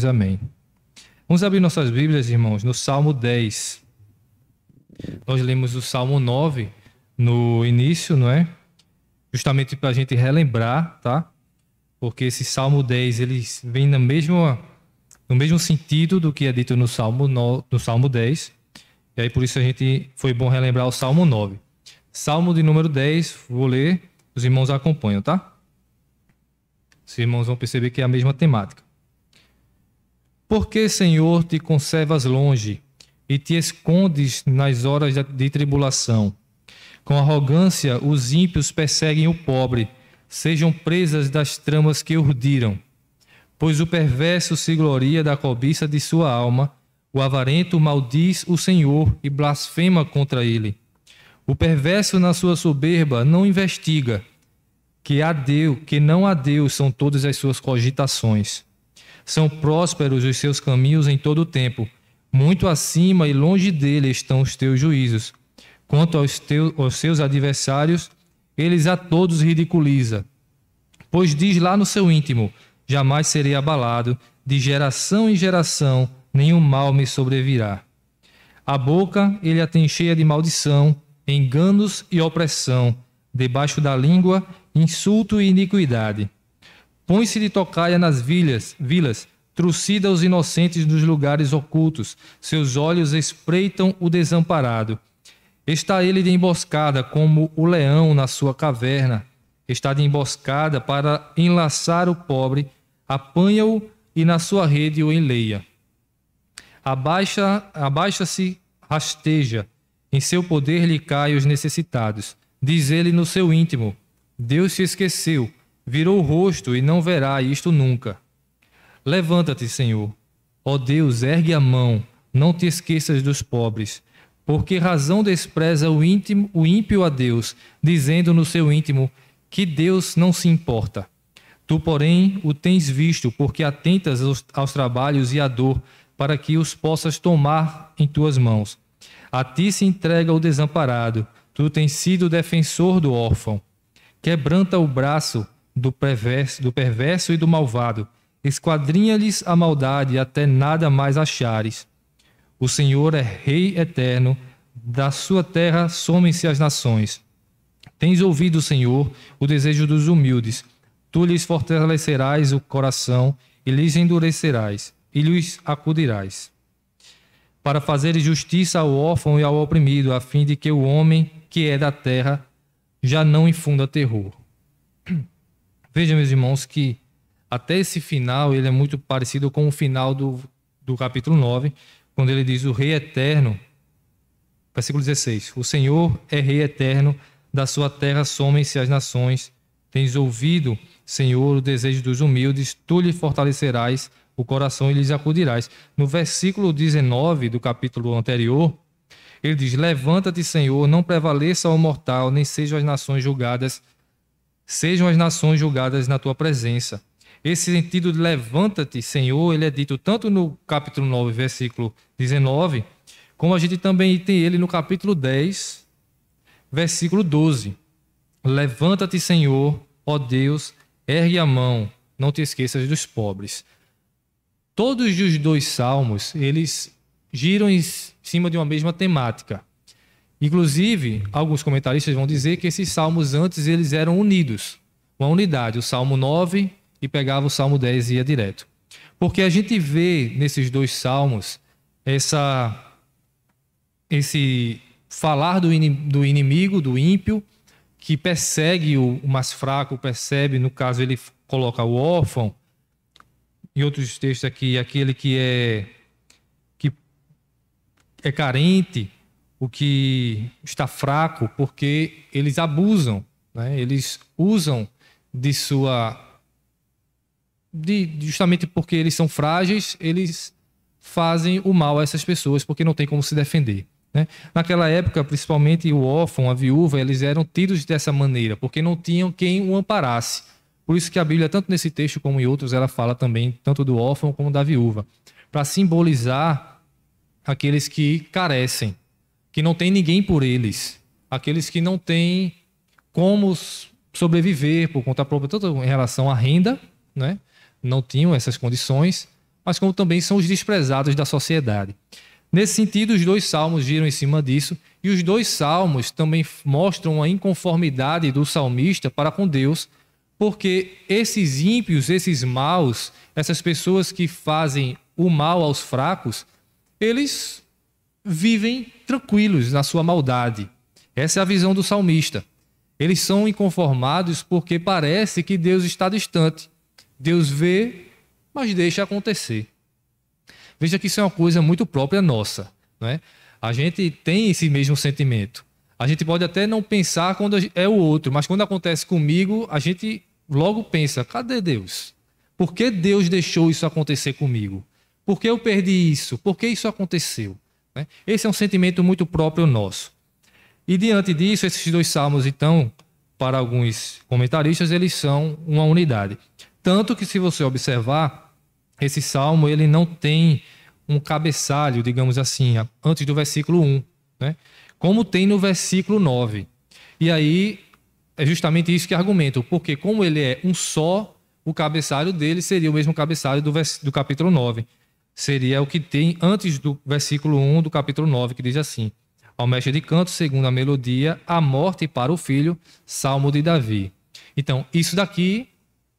Amém. Vamos abrir nossas Bíblias, irmãos, no Salmo 10. Nós lemos o Salmo 9 no início, não é? Justamente para a gente relembrar, tá? Porque esse Salmo 10, ele vem no mesmo sentido do que é dito no Salmo 10. E aí, por isso, foi bom relembrar o Salmo 9. Salmo de número 10, vou ler, os irmãos acompanham, tá? Os irmãos vão perceber que é a mesma temática. Por que, Senhor, te conservas longe e te escondes nas horas de tribulação? Com arrogância, os ímpios perseguem o pobre, sejam presas das tramas que urdiram. Pois o perverso se gloria da cobiça de sua alma, o avarento maldiz o Senhor e blasfema contra ele. O perverso na sua soberba não investiga, que não há Deus são todas as suas cogitações. São prósperos os seus caminhos em todo o tempo. Muito acima e longe dele estão os teus juízos. Quanto aos seus adversários, eles a todos ridiculiza. Pois diz lá no seu íntimo, jamais serei abalado, de geração em geração nenhum mal me sobrevirá. A boca ele a tem cheia de maldição, enganos e opressão, debaixo da língua, insulto e iniquidade. Põe-se de tocaia nas vilas, trucida os inocentes nos lugares ocultos, seus olhos espreitam o desamparado. Está ele de emboscada como o leão na sua caverna, está de emboscada para enlaçar o pobre, apanha-o e na sua rede o enleia. Abaixa-se, rasteja, em seu poder lhe caem os necessitados. Diz ele no seu íntimo, Deus se esqueceu, virou o rosto e não verá isto nunca. Levanta-te, Senhor. Ó Deus, ergue a mão, não te esqueças dos pobres. Por que razão despreza o ímpio a Deus, dizendo no seu íntimo que Deus não se importa? Tu, porém, o tens visto, porque atentas aos trabalhos e à dor, para que os possas tomar em tuas mãos. A ti se entrega o desamparado, tu tens sido defensor do órfão. Quebranta o braço do perverso e do malvado, esquadrinha-lhes a maldade até nada mais achares. O Senhor é Rei eterno, da sua terra somem-se as nações. Tens ouvido, Senhor, o desejo dos humildes, tu lhes fortalecerás o coração e lhes endurecerás, e lhes acudirás. Para fazeres justiça ao órfão e ao oprimido, a fim de que o homem que é da terra já não infunda terror. Vejam, meus irmãos, que até esse final ele é muito parecido com o final do capítulo 9, quando ele diz o Rei eterno, versículo 16, o Senhor é Rei eterno, da sua terra somem-se as nações. Tens ouvido, Senhor, o desejo dos humildes, tu lhe fortalecerás o coração e lhes acudirás. No versículo 19 do capítulo anterior, ele diz, levanta-te, Senhor, não prevaleça o mortal, nem sejam as nações julgadas na tua presença. Esse sentido de levanta-te, Senhor, ele é dito tanto no capítulo 9, versículo 19, como a gente também tem ele no capítulo 10, versículo 12. Levanta-te, Senhor, ó Deus, ergue a mão, não te esqueças dos pobres. Todos os dois salmos, eles giram em cima de uma mesma temática. Inclusive, alguns comentaristas vão dizer que esses salmos antes eles eram unidos, uma unidade, o Salmo 9 e pegava o Salmo 10 e ia direto. Porque a gente vê nesses dois salmos esse falar do inimigo, do ímpio, que persegue o mais fraco, percebe, no caso ele coloca o órfão, em outros textos aqui, aquele que é carente, o que está fraco, porque eles abusam, né? Eles usam justamente porque eles são frágeis, eles fazem o mal a essas pessoas porque não tem como se defender, né? Naquela época, principalmente o órfão, a viúva, eles eram tidos dessa maneira, porque não tinham quem o amparasse. Por isso que a Bíblia, tanto nesse texto como em outros, ela fala também tanto do órfão como da viúva, para simbolizar aqueles que carecem, que não tem ninguém por eles, aqueles que não têm como sobreviver por conta própria, tanto em relação à renda, né? Não tinham essas condições, mas como também são os desprezados da sociedade. Nesse sentido, os dois salmos giram em cima disso, e os dois salmos também mostram a inconformidade do salmista para com Deus, porque esses ímpios, esses maus, essas pessoas que fazem o mal aos fracos, eles vivem tranquilos na sua maldade. Essa é a visão do salmista. Eles são inconformados porque parece que Deus está distante. Deus vê, mas deixa acontecer. Veja que isso é uma coisa muito própria nossa, não é? A gente tem esse mesmo sentimento. A gente pode até não pensar quando é o outro, mas quando acontece comigo, a gente logo pensa, cadê Deus? Por que Deus deixou isso acontecer comigo? Por que eu perdi isso? Por que isso aconteceu? Esse é um sentimento muito próprio nosso. E diante disso, esses dois salmos, então, para alguns comentaristas, eles são uma unidade. Tanto que, se você observar, esse salmo ele não tem um cabeçalho, digamos assim, antes do versículo 1, né? Como tem no versículo 9. E aí é justamente isso que argumento, porque como ele é um só, o cabeçalho dele seria o mesmo cabeçalho do capítulo 9. Seria o que tem antes do versículo 1 do capítulo 9, que diz assim: ao mestre de canto, segundo a melodia, a morte para o filho, salmo de Davi. Então, isso daqui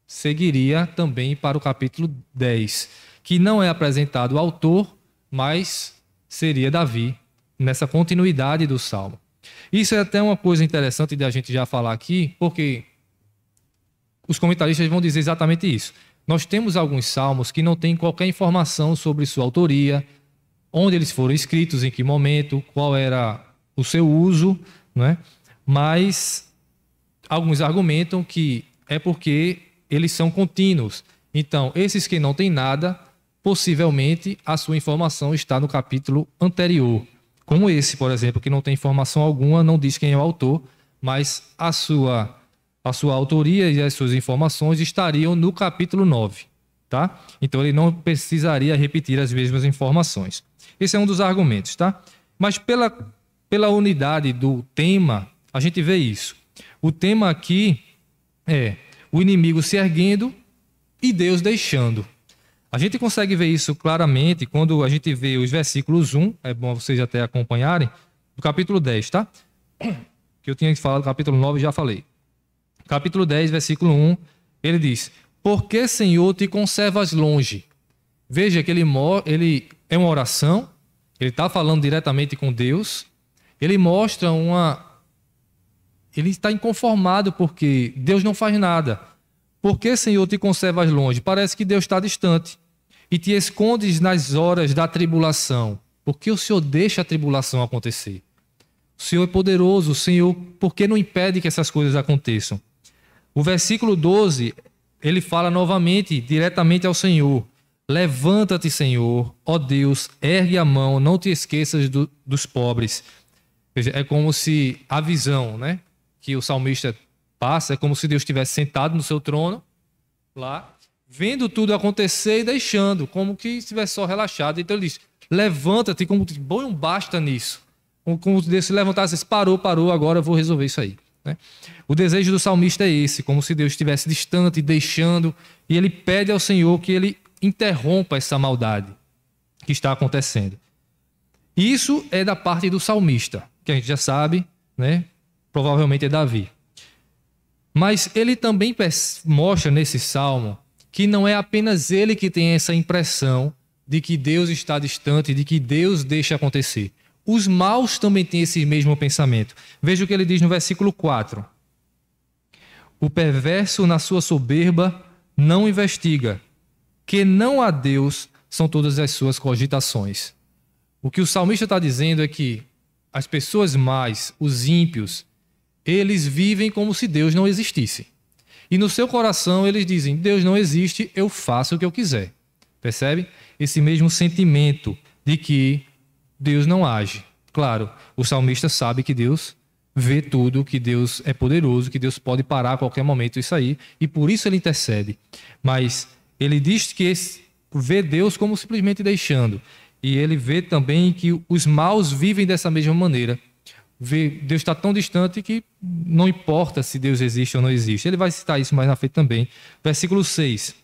seguiria também para o capítulo 10, que não é apresentado o autor, mas seria Davi, nessa continuidade do salmo. Isso é até uma coisa interessante de a gente já falar aqui, porque os comentaristas vão dizer exatamente isso. Nós temos alguns salmos que não têm qualquer informação sobre sua autoria, onde eles foram escritos, em que momento, qual era o seu uso, não é? Mas alguns argumentam que é porque eles são contínuos. Então, esses que não têm nada, possivelmente a sua informação está no capítulo anterior. Como esse, por exemplo, que não tem informação alguma, não diz quem é o autor, mas a sua autoria e as suas informações estariam no capítulo 9. Tá? Então, ele não precisaria repetir as mesmas informações. Esse é um dos argumentos. Tá? Mas pela unidade do tema, a gente vê isso. O tema aqui é o inimigo se erguendo e Deus deixando. A gente consegue ver isso claramente quando a gente vê os versículos 1, é bom vocês até acompanharem, do capítulo 10, tá? Que eu tinha que falar do capítulo 9 e já falei. Capítulo 10, versículo 1, ele diz: por que, Senhor, te conservas longe? Veja que ele é uma oração, ele está falando diretamente com Deus, ele mostra ele está inconformado porque Deus não faz nada. Por que, Senhor, te conservas longe? Parece que Deus está distante. E te escondes nas horas da tribulação. Por que o Senhor deixa a tribulação acontecer? O Senhor é poderoso, o Senhor, por que não impede que essas coisas aconteçam? O versículo 12, ele fala novamente, diretamente ao Senhor. Levanta-te, Senhor, ó Deus, ergue a mão, não te esqueças dos pobres. É como se a visão, né, que o salmista passa, é como se Deus estivesse sentado no seu trono, lá, vendo tudo acontecer e deixando, como que estivesse só relaxado. Então ele diz, levanta-te, como que põe um basta nisso. Como se Deus se levantasse e disse, parou, agora eu vou resolver isso aí. Né? O desejo do salmista é esse, como se Deus estivesse distante, deixando, e ele pede ao Senhor que ele interrompa essa maldade que está acontecendo. Isso é da parte do salmista, que a gente já sabe, né? Provavelmente é Davi. Mas ele também mostra nesse salmo que não é apenas ele que tem essa impressão de que Deus está distante, de que Deus deixa acontecer. Os maus também têm esse mesmo pensamento. Veja o que ele diz no versículo 4. O perverso na sua soberba não investiga, que não há Deus são todas as suas cogitações. O que o salmista está dizendo é que as pessoas más, os ímpios, eles vivem como se Deus não existisse. E no seu coração eles dizem, Deus não existe, eu faço o que eu quiser. Percebe? Esse mesmo sentimento de que Deus não age. Claro, o salmista sabe que Deus vê tudo, que Deus é poderoso, que Deus pode parar a qualquer momento isso aí, e por isso ele intercede. Mas ele diz que vê Deus como simplesmente deixando. E ele vê também que os maus vivem dessa mesma maneira. Deus está tão distante que não importa se Deus existe ou não existe. Ele vai citar isso mais na frente também. Versículo 6.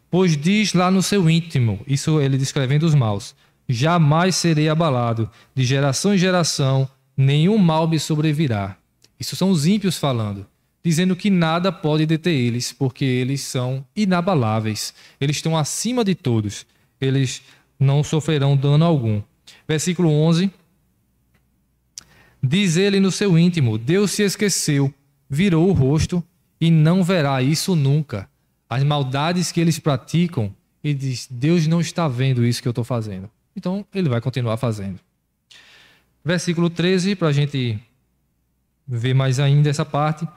Pois diz lá no seu íntimo, isso ele descrevendo os maus, jamais serei abalado, de geração em geração, nenhum mal me sobrevirá. Isso são os ímpios falando, dizendo que nada pode deter eles, porque eles são inabaláveis. Eles estão acima de todos. Eles não sofrerão dano algum. Versículo 11. Diz ele no seu íntimo, Deus se esqueceu, virou o rosto e não verá isso nunca. As maldades que eles praticam, ele diz, Deus não está vendo isso que eu estou fazendo. Então, ele vai continuar fazendo. Versículo 13, para a gente ver mais ainda essa parte.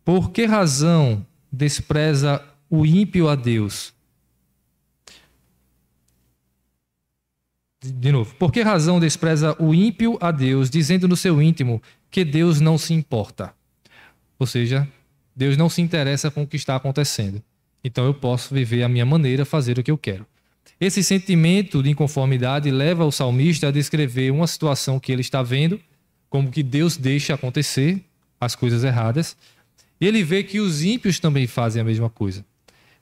Por que razão despreza o ímpio a Deus? De novo. Por que razão despreza o ímpio a Deus, dizendo no seu íntimo que Deus não se importa? Ou seja, Deus não se interessa com o que está acontecendo. Então eu posso viver a minha maneira, fazer o que eu quero. Esse sentimento de inconformidade leva o salmista a descrever uma situação que ele está vendo, como que Deus deixa acontecer as coisas erradas, e ele vê que os ímpios também fazem a mesma coisa.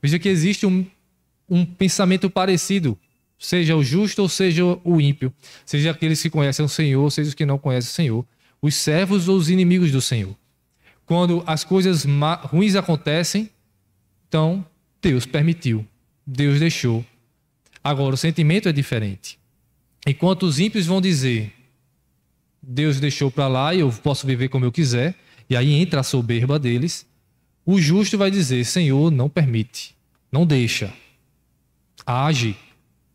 Veja que existe um pensamento parecido, seja o justo ou seja o ímpio, seja aqueles que conhecem o Senhor, seja os que não conhecem o Senhor, os servos ou os inimigos do Senhor. Quando as coisas ruins acontecem, então Deus permitiu, Deus deixou. Agora, o sentimento é diferente. Enquanto os ímpios vão dizer, Deus deixou para lá e eu posso viver como eu quiser, e aí entra a soberba deles, o justo vai dizer, Senhor, não permite, não deixa, age,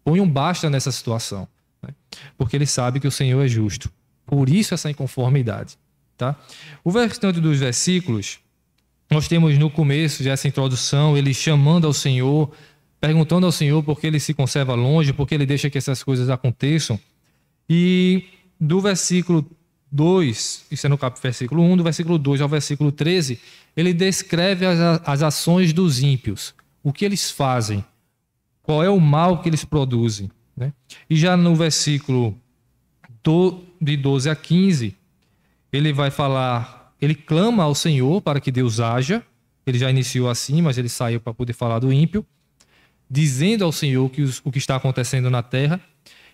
põe um basta nessa situação, né? Porque ele sabe que o Senhor é justo. Por isso essa inconformidade. Tá? O restante dos versículos, nós temos no começo já essa introdução, ele chamando ao Senhor, perguntando ao Senhor por que ele se conserva longe, por que ele deixa que essas coisas aconteçam. E do versículo 2, isso é no versículo 1, do versículo 2 ao versículo 13, ele descreve as ações dos ímpios, o que eles fazem, qual é o mal que eles produzem, né? E já no versículo de 12 a 15, ele vai falar, ele clama ao Senhor para que Deus haja. Ele já iniciou assim, mas ele saiu para poder falar do ímpio, dizendo ao Senhor o que está acontecendo na terra.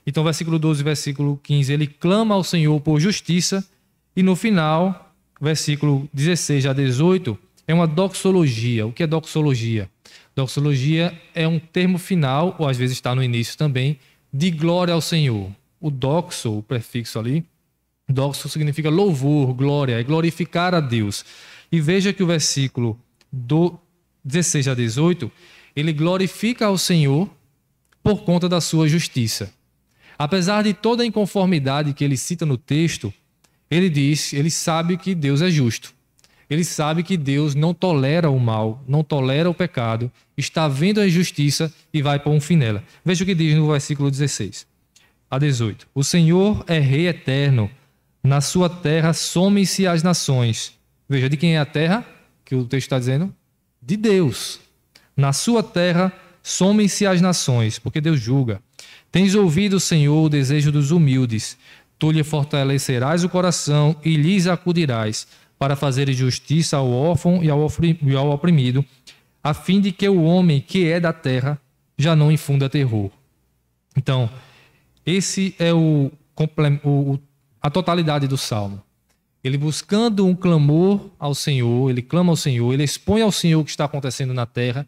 Então, versículo 12 e versículo 15, ele clama ao Senhor por justiça. E no final, versículo 16 a 18, é uma doxologia. O que é doxologia? Doxologia é um termo final, ou às vezes está no início também, de glória ao Senhor. O doxo, o prefixo ali, doxo significa louvor, glória, é glorificar a Deus. E veja que o versículo do 16 a 18, ele glorifica ao Senhor por conta da sua justiça. Apesar de toda a inconformidade que ele cita no texto, ele diz, ele sabe que Deus é justo. Ele sabe que Deus não tolera o mal, não tolera o pecado, está vendo a injustiça e vai pôr um fim nela. Veja o que diz no versículo 16 a 18. O Senhor é Rei eterno, na sua terra somem-se as nações. Veja, de quem é a terra? Que o texto está dizendo? De Deus. Na sua terra somem-se as nações, porque Deus julga. Tens ouvido, Senhor, o desejo dos humildes. Tu lhe fortalecerás o coração e lhes acudirás, para fazer justiça ao órfão e ao oprimido, a fim de que o homem que é da terra já não infunda terror. Então, esse é a totalidade do Salmo. Ele buscando um clamor ao Senhor, ele clama ao Senhor, ele expõe ao Senhor o que está acontecendo na terra,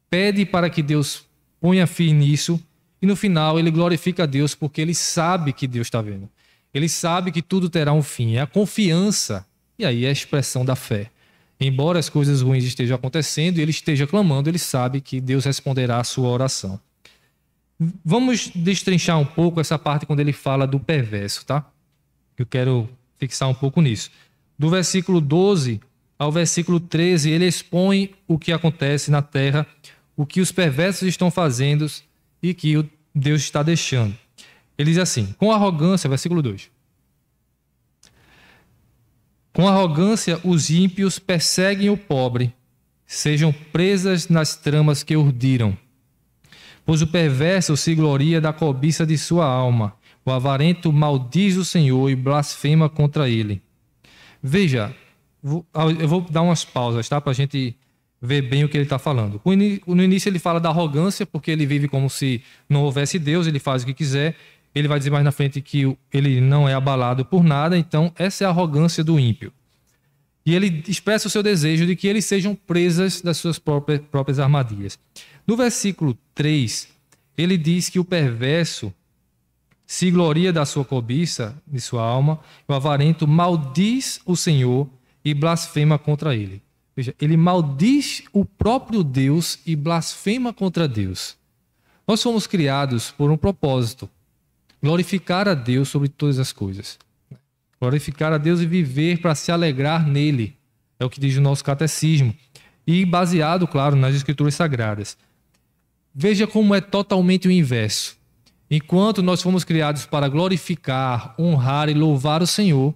pede para que Deus ponha fim nisso, e no final ele glorifica a Deus porque ele sabe que Deus está vendo. Ele sabe que tudo terá um fim, é a confiança, e aí é a expressão da fé. Embora as coisas ruins estejam acontecendo e ele esteja clamando, ele sabe que Deus responderá a sua oração. Vamos destrinchar um pouco essa parte quando ele fala do perverso, tá? Eu quero fixar um pouco nisso. Do versículo 12 ao versículo 13, ele expõe o que acontece na terra, o que os perversos estão fazendo e que Deus está deixando. Ele diz assim, com arrogância, versículo 2. Com arrogância os ímpios perseguem o pobre, sejam presas nas tramas que urdiram. Pois o perverso se gloria da cobiça de sua alma, o avarento maldiz o Senhor e blasfema contra ele. Veja, eu vou dar umas pausas, tá? Para a gente ver bem o que ele está falando. No início ele fala da arrogância, porque ele vive como se não houvesse Deus, ele faz o que quiser. Ele vai dizer mais na frente que ele não é abalado por nada, então essa é a arrogância do ímpio. E ele expressa o seu desejo de que eles sejam presas das suas próprias armadilhas. No versículo 3, ele diz que o perverso se gloria da sua cobiça, de sua alma, o avarento maldiz o Senhor e blasfema contra ele. Veja, ele maldiz o próprio Deus e blasfema contra Deus. Nós fomos criados por um propósito: glorificar a Deus sobre todas as coisas. Glorificar a Deus e viver para se alegrar nele. É o que diz o nosso catecismo. E baseado, claro, nas Escrituras Sagradas. Veja como é totalmente o inverso. Enquanto nós fomos criados para glorificar, honrar e louvar o Senhor,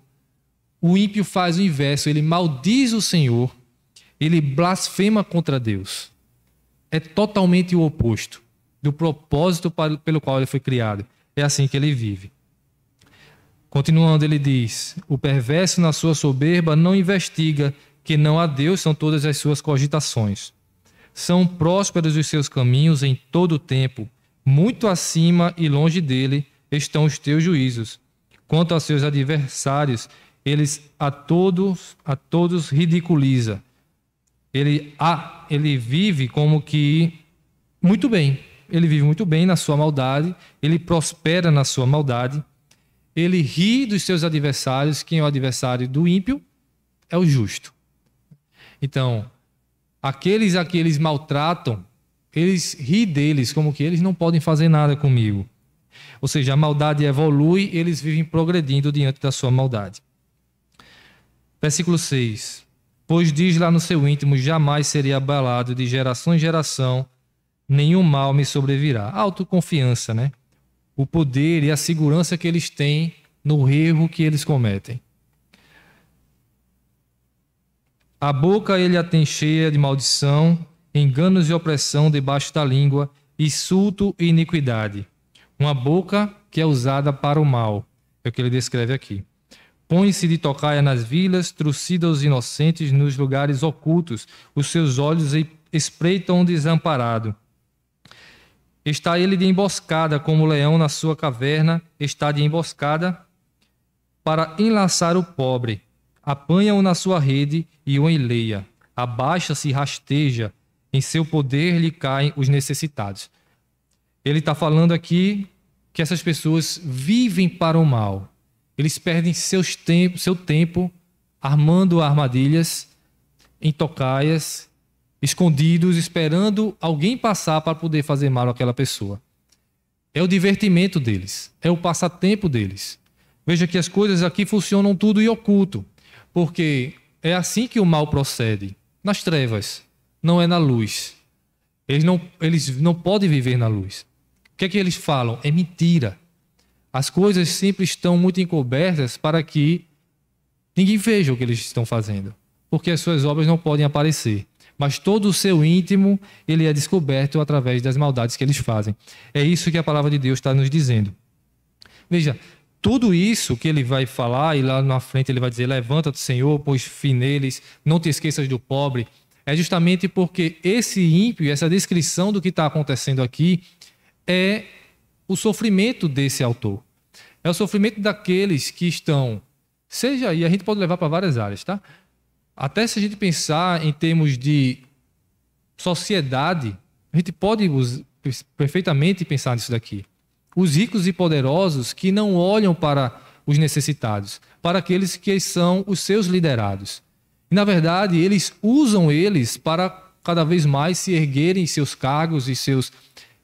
o ímpio faz o inverso. Ele maldiz o Senhor, ele blasfema contra Deus. É totalmente o oposto do propósito pelo qual ele foi criado. É assim que ele vive. Continuando, ele diz: o perverso na sua soberba não investiga que não há Deus, são todas as suas cogitações. São prósperos os seus caminhos em todo o tempo, muito acima e longe dele estão os teus juízos. Quanto aos seus adversários, a todos ridiculiza. Ele vive como que muito bem. Ele vive muito bem na sua maldade, ele prospera na sua maldade, ele ri dos seus adversários. Quem é o adversário do ímpio? É o justo. Então, aqueles a que eles maltratam, eles riem deles como que eles não podem fazer nada comigo. Ou seja, a maldade evolui, eles vivem progredindo diante da sua maldade. Versículo 6. Pois diz lá no seu íntimo: jamais serei abalado, de geração em geração nenhum mal me sobrevirá. Autoconfiança, né? O poder e a segurança que eles têm no erro que eles cometem. A boca ele a tem cheia de maldição, enganos e opressão debaixo da língua, insulto e iniquidade. Uma boca que é usada para o mal, é o que ele descreve aqui. Põe-se de tocaia nas vilas, trucida os inocentes nos lugares ocultos, os seus olhos espreitam o desamparado. Está ele de emboscada como o leão na sua caverna, está de emboscada para enlaçar o pobre. Apanha-o na sua rede e o enleia. Abaixa-se e rasteja. Em seu poder lhe caem os necessitados. Ele está falando aqui que essas pessoas vivem para o mal. Eles perdem seu tempo armando armadilhas em tocaias, escondidos, esperando alguém passar para poder fazer mal àquela pessoa. É o divertimento deles, é o passatempo deles. Veja que as coisas aqui funcionam tudo em oculto, porque é assim que o mal procede, nas trevas, não é na luz. Eles não podem viver na luz. O que é que eles falam? É mentira. As coisas sempre estão muito encobertas para que ninguém veja o que eles estão fazendo, porque as suas obras não podem aparecer. Mas todo o seu íntimo, ele é descoberto através das maldades que eles fazem. É isso que a palavra de Deus está nos dizendo. Veja, tudo isso que ele vai falar, e lá na frente ele vai dizer: levanta-te, Senhor, pois fim neles, não te esqueças do pobre, é justamente porque esse ímpio, essa descrição do que está acontecendo aqui, é o sofrimento desse autor. É o sofrimento daqueles que estão, seja, e a gente pode levar para várias áreas, tá? Até se a gente pensar em termos de sociedade, a gente pode perfeitamente pensar nisso daqui. Os ricos e poderosos que não olham para os necessitados, para aqueles que são os seus liderados. E, na verdade, eles usam eles para cada vez mais se erguerem em seus cargos e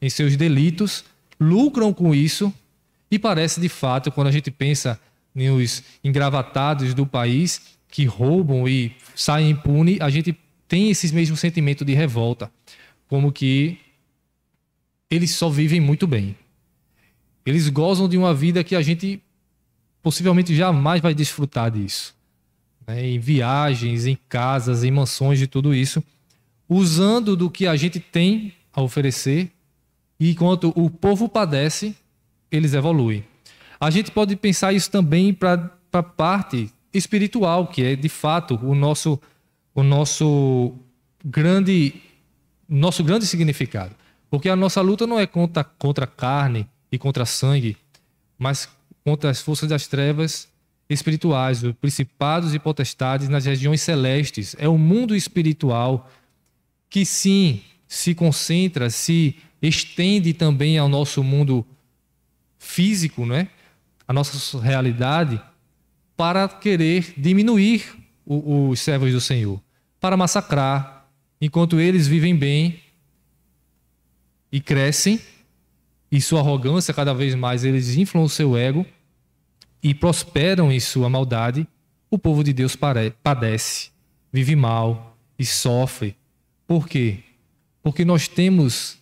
em seus delitos, lucram com isso, e parece de fato, quando a gente pensa nos engravatados do país que roubam e saem impunes, a gente tem esse mesmo sentimento de revolta, como que eles só vivem muito bem. Eles gozam de uma vida que a gente possivelmente jamais vai desfrutar disso. Em viagens, em casas, em mansões, de tudo isso, usando do que a gente tem a oferecer, e enquanto o povo padece, eles evoluem. A gente pode pensar isso também para a parte espiritual, que é de fato o nosso nosso grande significado. Porque a nossa luta não é contra a carne e contra sangue, mas contra as forças das trevas espirituais, os principados e potestades nas regiões celestes. É o mundo espiritual que sim se concentra, se estende também ao nosso mundo físico, né? A nossa realidade, para querer diminuir os servos do Senhor, para massacrar, enquanto eles vivem bem e crescem, e sua arrogância cada vez mais eles inflam o seu ego e prosperam em sua maldade, o povo de Deus padece, vive mal e sofre. Por quê? Porque nós temos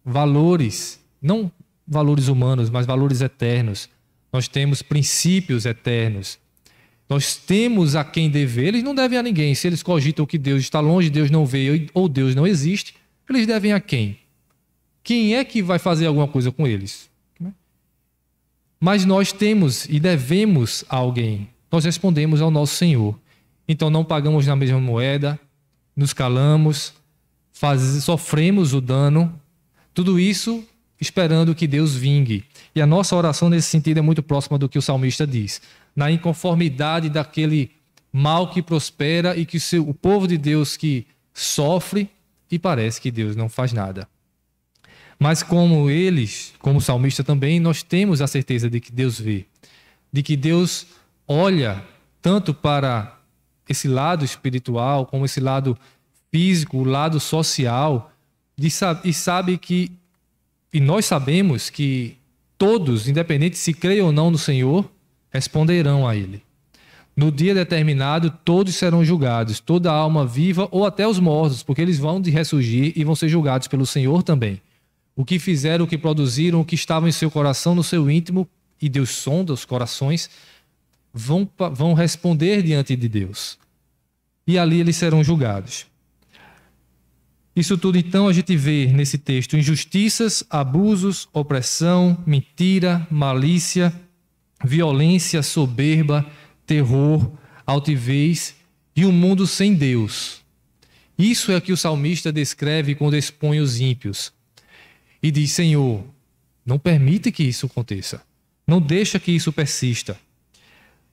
valores, não valores humanos, mas valores eternos. Nós temos princípios eternos. Nós temos a quem dever. Eles não devem a ninguém. Se eles cogitam que Deus está longe, Deus não vê ou Deus não existe, eles devem a quem? Quem é que vai fazer alguma coisa com eles? Mas nós temos e devemos a alguém. Nós respondemos ao nosso Senhor. Então não pagamos na mesma moeda, nos calamos, sofremos o dano. Tudo isso esperando que Deus vingue. E a nossa oração nesse sentido é muito próxima do que o salmista diz. Na inconformidade daquele mal que prospera e que o povo de Deus que sofre e parece que Deus não faz nada. Mas como eles, como o salmista também, nós temos a certeza de que Deus vê. De que Deus olha tanto para esse lado espiritual como esse lado físico, o lado social, e sabe que, e nós sabemos que todos, independente se creiam ou não no Senhor, responderão a Ele. No dia determinado, todos serão julgados, toda alma viva ou até os mortos, porque eles vão de ressurgir e vão ser julgados pelo Senhor também. O que fizeram, o que produziram, o que estava em seu coração, no seu íntimo, e Deus sonda os corações, vão responder diante de Deus. E ali eles serão julgados. Isso tudo, então, a gente vê nesse texto: injustiças, abusos, opressão, mentira, malícia, violência, soberba, terror, altivez e um mundo sem Deus. Isso é o que o salmista descreve quando expõe os ímpios. E diz: Senhor, não permite que isso aconteça. Não deixa que isso persista.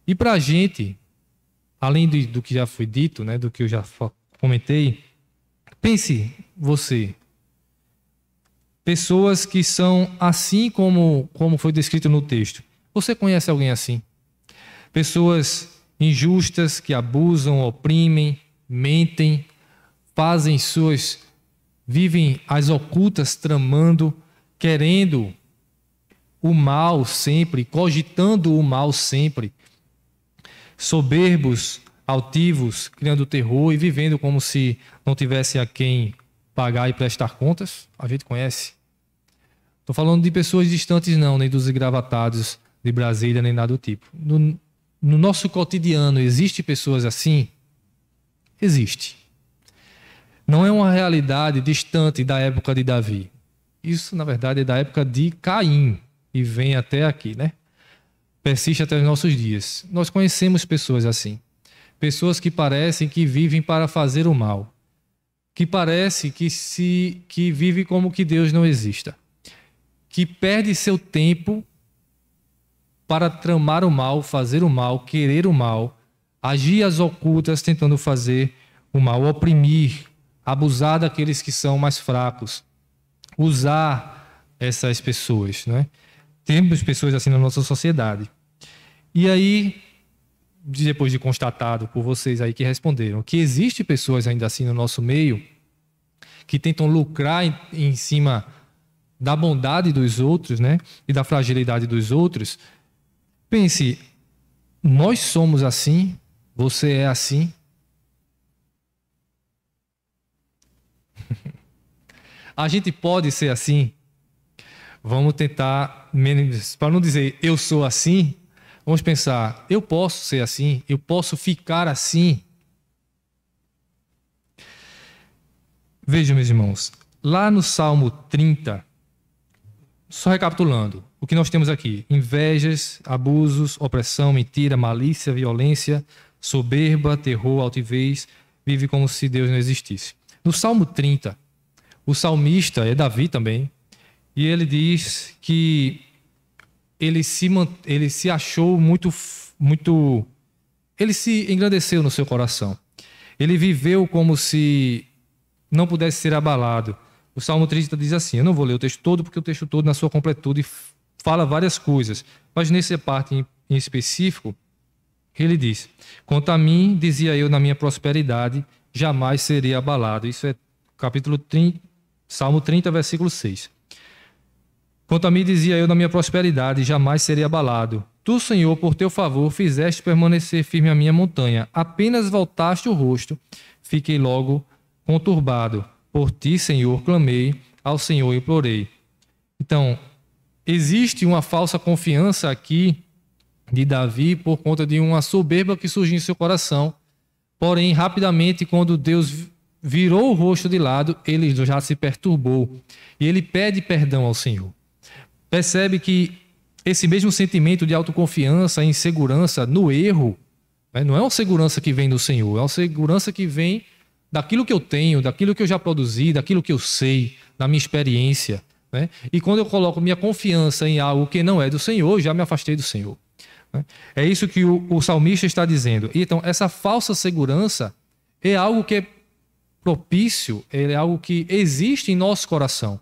E para a gente, além do que já foi dito, né, do que eu já comentei, pense você. Pessoas que são assim como foi descrito no texto. Você conhece alguém assim? Pessoas injustas que abusam, oprimem, mentem, vivem às ocultas, tramando, querendo o mal sempre, cogitando o mal sempre, soberbos, altivos, criando terror e vivendo como se não tivesse a quem pagar e prestar contas. A gente conhece. Estou falando de pessoas distantes não, nem dos engravatados de Brasília, nem nada do tipo. No nosso cotidiano, existe pessoas assim? Existe. Não é uma realidade distante da época de Davi. Isso, na verdade, é da época de Caim e vem até aqui, né? Persiste até os nossos dias. Nós conhecemos pessoas assim. Pessoas que parecem que vivem para fazer o mal. Que parece que vive como que Deus não exista. Que perde seu tempo para tramar o mal, fazer o mal, querer o mal, agir às ocultas tentando fazer o mal, oprimir, abusar daqueles que são mais fracos, usar essas pessoas, né? Temos pessoas assim na nossa sociedade. E aí, depois de constatado por vocês aí que responderam, que existe pessoas ainda assim no nosso meio que tentam lucrar em cima da bondade dos outros, né? E da fragilidade dos outros. Pense, nós somos assim, você é assim. A gente pode ser assim. Vamos tentar, para não dizer eu sou assim, vamos pensar, eu posso ser assim, eu posso ficar assim. Vejam, meus irmãos, lá no Salmo 30, só recapitulando, o que nós temos aqui: invejas, abusos, opressão, mentira, malícia, violência, soberba, terror, altivez, vive como se Deus não existisse. No Salmo 30, o salmista é Davi também, e ele diz que ele se achou muito... Ele se engrandeceu no seu coração. Ele viveu como se não pudesse ser abalado. O Salmo 30 diz assim, eu não vou ler o texto todo, porque o texto todo, na sua completude, fala várias coisas. Mas nessa parte em específico, ele diz, quanto a mim, dizia eu na minha prosperidade, jamais seria abalado. Isso é capítulo 30, Salmo 30, versículo 6. Quanto a mim, dizia eu na minha prosperidade, jamais seria abalado. Tu, Senhor, por teu favor, fizeste permanecer firme a minha montanha. Apenas voltaste o rosto, fiquei logo conturbado. Por ti, Senhor, clamei, ao Senhor implorei. Então, existe uma falsa confiança aqui de Davi por conta de uma soberba que surgiu em seu coração. Porém, rapidamente, quando Deus virou o rosto de lado, ele já se perturbou. E ele pede perdão ao Senhor. Percebe que esse mesmo sentimento de autoconfiança, insegurança no erro, né, não é uma segurança que vem do Senhor, é uma segurança que vem daquilo que eu tenho, daquilo que eu já produzi, daquilo que eu sei, da minha experiência. Né? E quando eu coloco minha confiança em algo que não é do Senhor, eu já me afastei do Senhor. Né? É isso que o salmista está dizendo. Então, essa falsa segurança é algo que é propício, é algo que existe em nosso coração.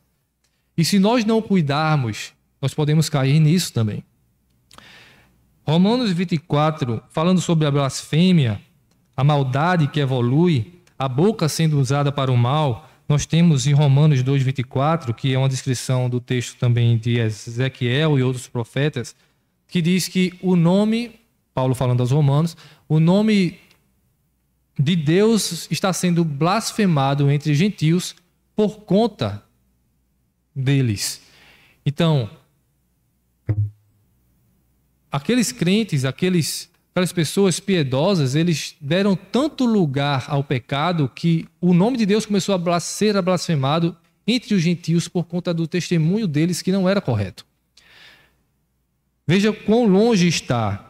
E se nós não cuidarmos, nós podemos cair nisso também. Romanos 24, falando sobre a blasfêmia, a maldade que evolui, a boca sendo usada para o mal, nós temos em Romanos 2:24, que é uma descrição do texto também de Ezequiel e outros profetas, que diz que o nome, Paulo falando aos romanos, o nome de Deus está sendo blasfemado entre gentios por conta deles. Então, aqueles crentes, aquelas pessoas piedosas, eles deram tanto lugar ao pecado que o nome de Deus começou a ser blasfemado entre os gentios por conta do testemunho deles que não era correto. Veja quão longe está.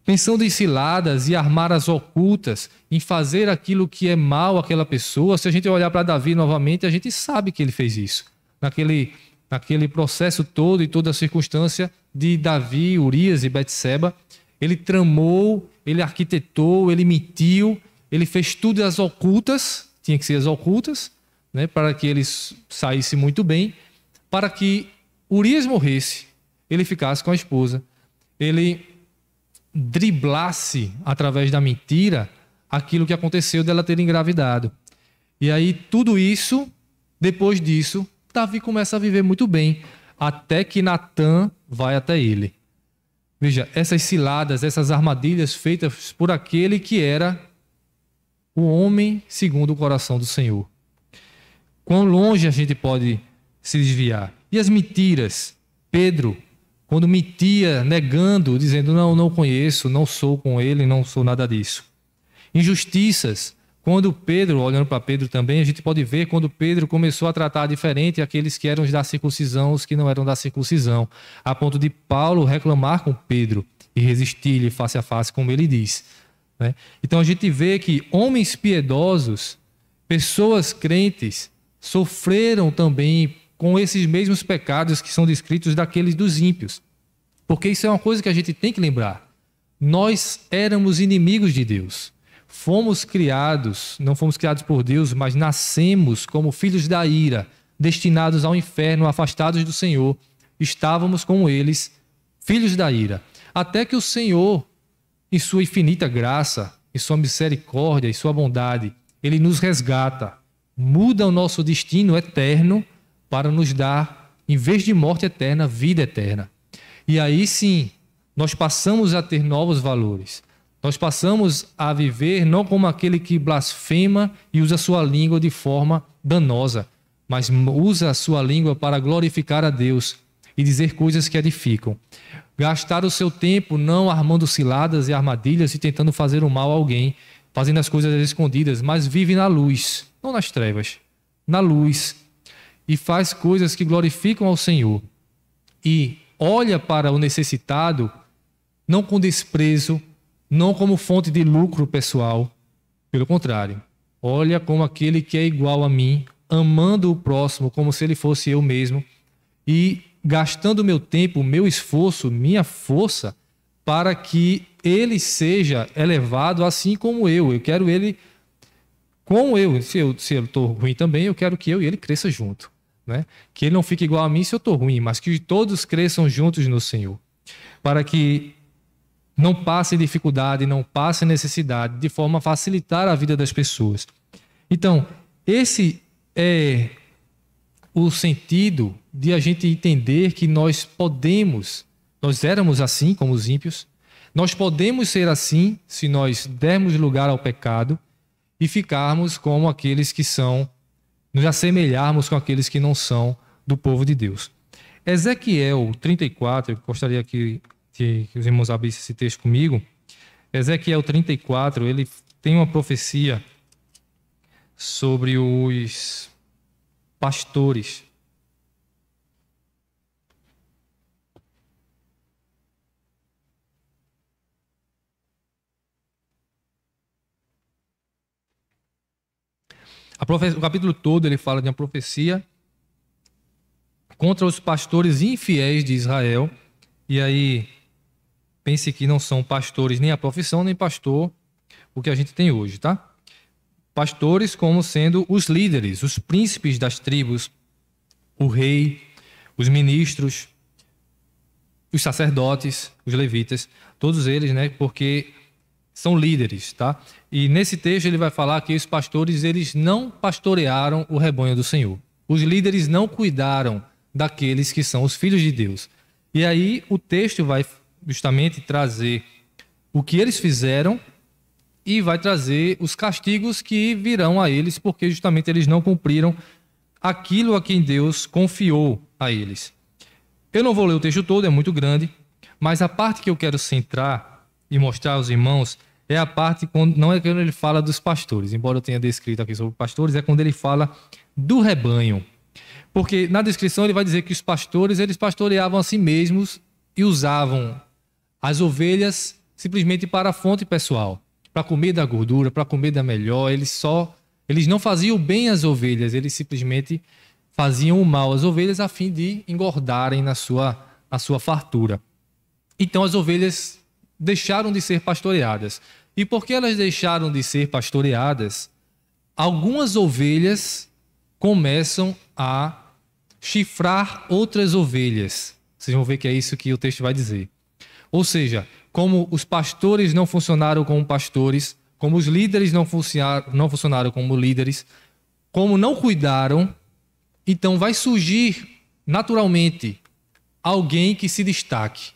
Pensando em ciladas e armaras ocultas, em fazer aquilo que é mal àquela pessoa. Se a gente olhar para Davi novamente, a gente sabe que ele fez isso. Naquele processo todo e toda a circunstância de Davi, Urias e Betseba, ele tramou, ele arquitetou, ele mentiu, ele fez tudo as ocultas, tinha que ser as ocultas, né, para que ele saísse muito bem, para que Urias morresse, ele ficasse com a esposa, ele driblasse através da mentira aquilo que aconteceu dela ter engravidado. E aí tudo isso, depois disso, Davi começa a viver muito bem, até que Natã vai até ele. Veja, essas ciladas, essas armadilhas feitas por aquele que era o homem segundo o coração do Senhor. Quão longe a gente pode se desviar. E as mentiras? Pedro, quando mentia, negando, dizendo, não conheço, não sou com ele, não sou nada disso. Injustiças. Quando Pedro, olhando para Pedro também, a gente pode ver quando Pedro começou a tratar diferente aqueles que eram da circuncisão, os que não eram da circuncisão, a ponto de Paulo reclamar com Pedro e resistir-lhe face a face, como ele diz. Né? Então a gente vê que homens piedosos, pessoas crentes, sofreram também com esses mesmos pecados que são descritos daqueles dos ímpios. Porque isso é uma coisa que a gente tem que lembrar. Nós éramos inimigos de Deus. Fomos criados, não fomos criados por Deus, mas nascemos como filhos da ira, destinados ao inferno, afastados do Senhor. Estávamos como eles, filhos da ira. Até que o Senhor, em sua infinita graça, em sua misericórdia e sua bondade, ele nos resgata, muda o nosso destino eterno para nos dar, em vez de morte eterna, vida eterna. E aí sim, nós passamos a ter novos valores. Nós passamos a viver não como aquele que blasfema e usa a sua língua de forma danosa, mas usa a sua língua para glorificar a Deus e dizer coisas que edificam. Gastar o seu tempo não armando ciladas e armadilhas e tentando fazer o mal a alguém, fazendo as coisas escondidas, mas vive na luz, não nas trevas, na luz, e faz coisas que glorificam ao Senhor. E olha para o necessitado não com desprezo, não como fonte de lucro pessoal, pelo contrário, olha como aquele que é igual a mim, amando o próximo como se ele fosse eu mesmo e gastando meu tempo, meu esforço, minha força para que ele seja elevado assim como eu. Eu quero ele como eu. Se eu estou ruim também, eu quero que eu e ele cresça junto, né? Que ele não fique igual a mim se eu estou ruim, mas que todos cresçam juntos no Senhor, para que não passe dificuldade, não passe necessidade, de forma a facilitar a vida das pessoas. Então, esse é o sentido de a gente entender que nós éramos assim como os ímpios, nós podemos ser assim se nós dermos lugar ao pecado e ficarmos como aqueles que são, nos assemelharmos com aqueles que não são do povo de Deus. Ezequiel 34, eu gostaria que os irmãos abrissem esse texto comigo. Ezequiel 34, ele tem uma profecia sobre os pastores. O capítulo todo ele fala de uma profecia contra os pastores infiéis de Israel. E aí, pense que não são pastores nem a profissão, nem pastor o que a gente tem hoje, tá? Pastores como sendo os líderes, os príncipes das tribos, o rei, os ministros, os sacerdotes, os levitas, todos eles, né? Porque são líderes, tá? E nesse texto ele vai falar que os pastores, eles não pastorearam o rebanho do Senhor. Os líderes não cuidaram daqueles que são os filhos de Deus. E aí o texto vai justamente trazer o que eles fizeram e vai trazer os castigos que virão a eles, porque justamente eles não cumpriram aquilo a quem Deus confiou a eles. Eu não vou ler o texto todo, é muito grande, mas a parte que eu quero centrar e mostrar aos irmãos é a parte, não é quando ele fala dos pastores, embora eu tenha descrito aqui sobre pastores, é quando ele fala do rebanho. Porque na descrição ele vai dizer que os pastores, eles pastoreavam a si mesmos e usavam as ovelhas simplesmente para a fonte pessoal, para comer da gordura, para comer da melhor. Eles não faziam bem às ovelhas, eles simplesmente faziam o mal às ovelhas a fim de engordarem na sua fartura. Então as ovelhas deixaram de ser pastoreadas. E porque elas deixaram de ser pastoreadas, algumas ovelhas começam a chifrar outras ovelhas. Vocês vão ver que é isso que o texto vai dizer. Ou seja, como os pastores não funcionaram como pastores, como os líderes não funcionaram como líderes, como não cuidaram, então vai surgir naturalmente alguém que se destaque.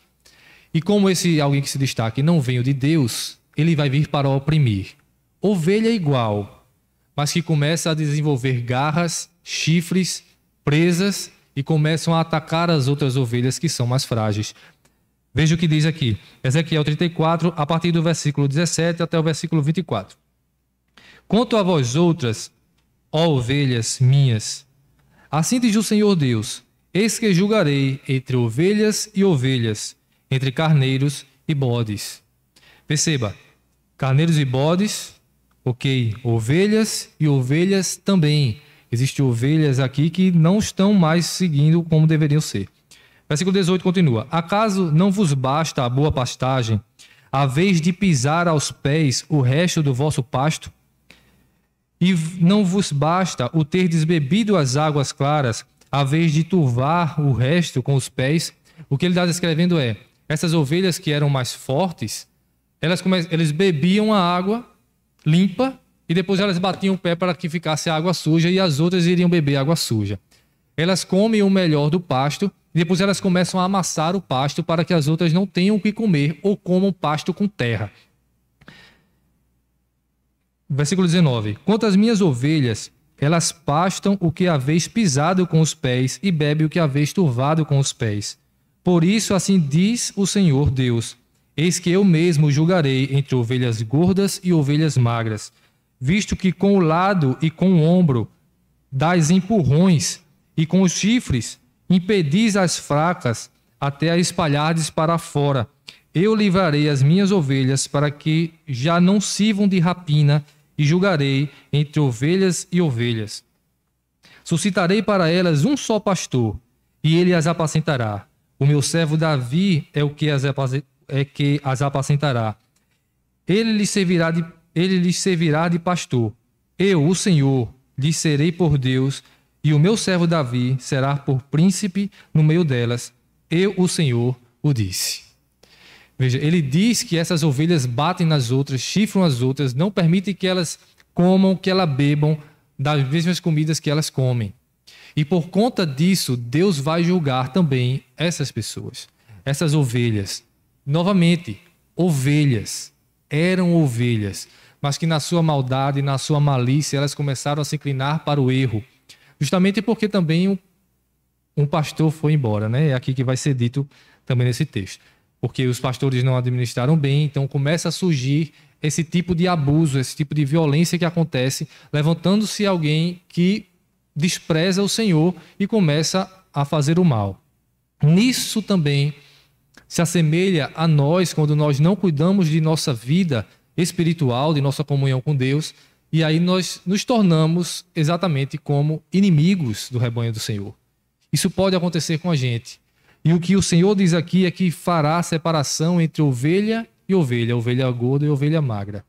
E como esse alguém que se destaque não veio de Deus, ele vai vir para oprimir. Ovelha igual, mas que começa a desenvolver garras, chifres, presas e começam a atacar as outras ovelhas que são mais frágeis. Veja o que diz aqui, Ezequiel 34, a partir do versículo 17 até o versículo 24. Quanto a vós outras, ó ovelhas minhas, assim diz o Senhor Deus, eis que julgarei entre ovelhas e ovelhas, entre carneiros e bodes. Perceba, carneiros e bodes, ok, ovelhas e ovelhas também. Existem ovelhas aqui que não estão mais seguindo como deveriam ser. Versículo 18 continua. Acaso não vos basta a boa pastagem, a vez de pisar aos pés o resto do vosso pasto? E não vos basta o terdes bebido as águas claras, a vez de turvar o resto com os pés? O que ele está descrevendo é, essas ovelhas que eram mais fortes, eles bebiam a água limpa, e depois elas batiam o pé para que ficasse a água suja e as outras iriam beber água suja. Elas comem o melhor do pasto e depois elas começam a amassar o pasto para que as outras não tenham o que comer ou comam pasto com terra. Versículo 19. Quanto às minhas ovelhas, elas pastam o que haveis pisado com os pés e bebem o que haveis turvado com os pés. Por isso assim diz o Senhor Deus, eis que eu mesmo julgarei entre ovelhas gordas e ovelhas magras, visto que com o lado e com o ombro dais empurrões, e com os chifres impedis as fracas até a espalhardes para fora. Eu livrarei as minhas ovelhas para que já não sirvam de rapina, e julgarei entre ovelhas e ovelhas. Suscitarei para elas um só pastor, e ele as apacentará. O meu servo Davi é o que as apacentará. Ele lhes servirá de pastor. Eu, o Senhor, lhes serei por Deus, e o meu servo Davi será por príncipe no meio delas. Eu, o Senhor, o disse. Veja, ele diz que essas ovelhas batem nas outras, chifram as outras, não permitem que elas comam, que elas bebam das mesmas comidas que elas comem. E por conta disso, Deus vai julgar também essas pessoas, essas ovelhas. Novamente, ovelhas, eram ovelhas, mas que na sua maldade, na sua malícia, elas começaram a se inclinar para o erro. Justamente porque também um pastor foi embora, né? É aqui que vai ser dito também nesse texto. Porque os pastores não administraram bem, então começa a surgir esse tipo de abuso, esse tipo de violência que acontece, levantando-se alguém que despreza o Senhor e começa a fazer o mal. Nisso também se assemelha a nós quando nós não cuidamos de nossa vida espiritual, de nossa comunhão com Deus, e aí nós nos tornamos exatamente como inimigos do rebanho do Senhor. Isso pode acontecer com a gente. E o que o Senhor diz aqui é que fará separação entre ovelha e ovelha, ovelha gorda e ovelha magra.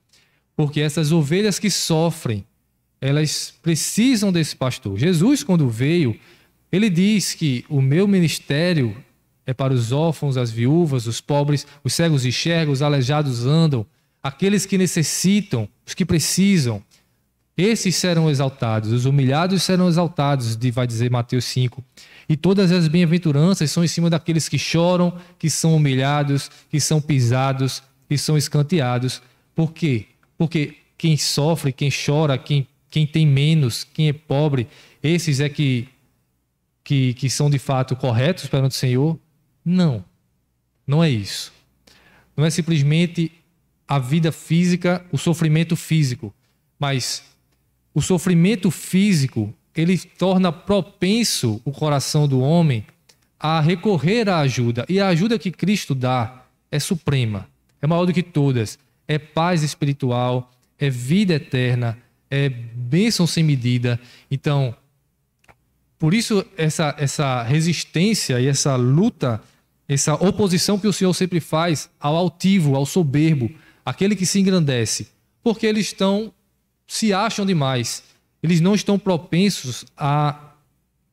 Porque essas ovelhas que sofrem, elas precisam desse pastor. Jesus, quando veio, ele diz que o meu ministério é para os órfãos, as viúvas, os pobres, os cegos enxergam, os aleijados andam, aqueles que necessitam, os que precisam. Esses serão exaltados, os humilhados serão exaltados, vai dizer Mateus 5. E todas as bem-aventuranças são em cima daqueles que choram, que são humilhados, que são pisados, que são escanteados. Por quê? Porque quem sofre, quem chora, quem tem menos, quem é pobre, esses é que são de fato corretos perante o Senhor? Não, não é isso. Não é simplesmente a vida física, o sofrimento físico, mas o sofrimento físico, ele torna propenso o coração do homem a recorrer à ajuda. E a ajuda que Cristo dá é suprema, é maior do que todas. É paz espiritual, é vida eterna, é bênção sem medida. Então, por isso essa resistência e essa luta, essa oposição que o Senhor sempre faz ao altivo, ao soberbo, aquele que se engrandece, porque eles se acham demais. Eles não estão propensos a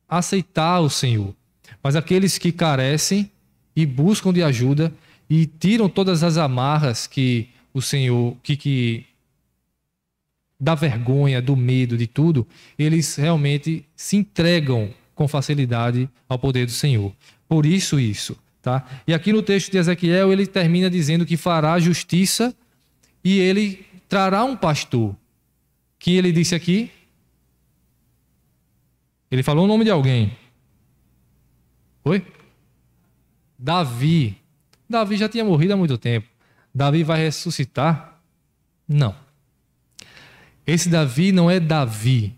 aceitar o Senhor. Mas aqueles que carecem e buscam de ajuda e tiram todas as amarras que o Senhor, que da vergonha, do medo, de tudo, eles realmente se entregam com facilidade ao poder do Senhor. Por isso, tá? E aqui no texto de Ezequiel, ele termina dizendo que fará justiça e ele trará um pastor. Quem ele disse aqui? Ele falou o nome de alguém. Oi? Davi. Davi já tinha morrido há muito tempo. Davi vai ressuscitar? Não. Esse Davi não é Davi.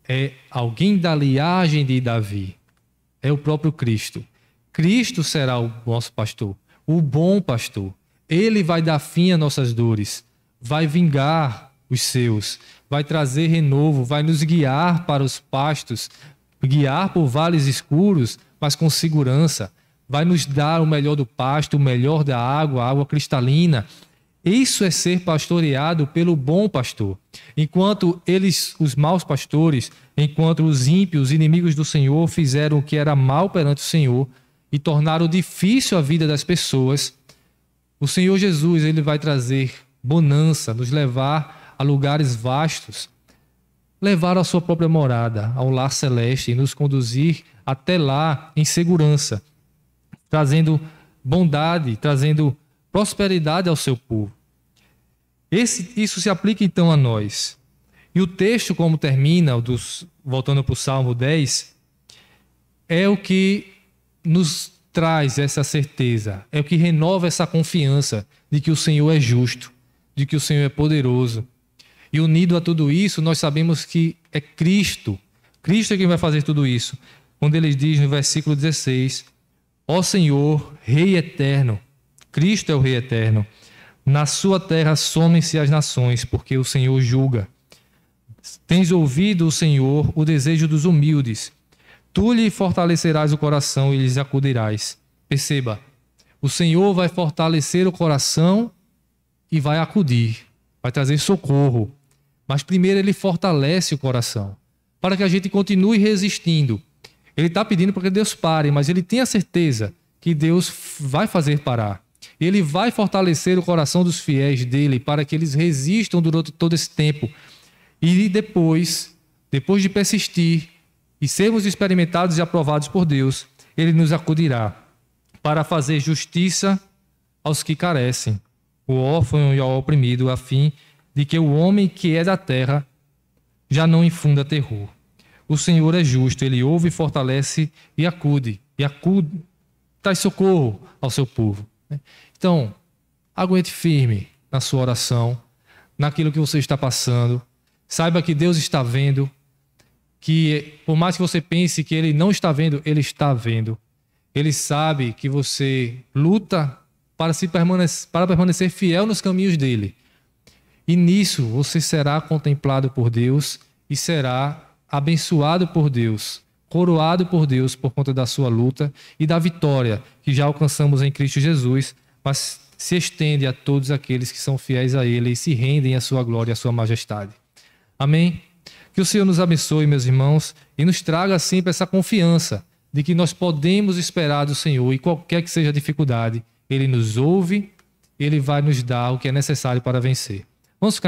É alguém da linhagem de Davi. É o próprio Cristo. Cristo será o nosso pastor, o bom pastor. Ele vai dar fim às nossas dores, vai vingar os seus, vai trazer renovo, vai nos guiar para os pastos, guiar por vales escuros, mas com segurança. Vai nos dar o melhor do pasto, o melhor da água, a água cristalina. Isso é ser pastoreado pelo bom pastor. Enquanto os maus pastores, enquanto os ímpios, inimigos do Senhor, fizeram o que era mal perante o Senhor e tornaram difícil a vida das pessoas, o Senhor Jesus, ele vai trazer bonança, nos levar a lugares vastos, levar a sua própria morada, ao lar celeste, e nos conduzir até lá em segurança, trazendo bondade, trazendo prosperidade ao seu povo. Isso se aplica então a nós. E o texto, como termina, voltando para o Salmo 10, é o que nos traz essa certeza, é o que renova essa confiança de que o Senhor é justo, de que o Senhor é poderoso. E unido a tudo isso, nós sabemos que é Cristo. Cristo é quem vai fazer tudo isso. Quando ele diz no versículo 16, ó Senhor, Rei eterno, Cristo é o Rei eterno, na sua terra somem-se as nações, porque o Senhor julga. Tens ouvido, o Senhor, o desejo dos humildes. Tu lhe fortalecerás o coração e lhes acudirás. Perceba, o Senhor vai fortalecer o coração e vai acudir, vai trazer socorro. Mas primeiro ele fortalece o coração, para que a gente continue resistindo. Ele está pedindo para que Deus pare, mas ele tem a certeza que Deus vai fazer parar. Ele vai fortalecer o coração dos fiéis dele para que eles resistam durante todo esse tempo. E depois de persistir e sermos experimentados e aprovados por Deus, ele nos acudirá para fazer justiça aos que carecem, o órfão e ao oprimido, a fim de que o homem que é da terra já não infunda terror. O Senhor é justo, ele ouve, fortalece e acude, traz socorro ao seu povo. Então, aguente firme na sua oração, naquilo que você está passando. Saiba que Deus está vendo, que por mais que você pense que Ele não está vendo, Ele está vendo. Ele sabe que você luta para permanecer fiel nos caminhos dEle. E nisso você será contemplado por Deus e será abençoado por Deus, coroado por Deus por conta da sua luta e da vitória que já alcançamos em Cristo Jesus, mas se estende a todos aqueles que são fiéis a Ele e se rendem à sua glória e à sua majestade. Amém? Que o Senhor nos abençoe, meus irmãos, e nos traga sempre essa confiança de que nós podemos esperar do Senhor e qualquer que seja a dificuldade, Ele nos ouve, Ele vai nos dar o que é necessário para vencer. Vamos ficar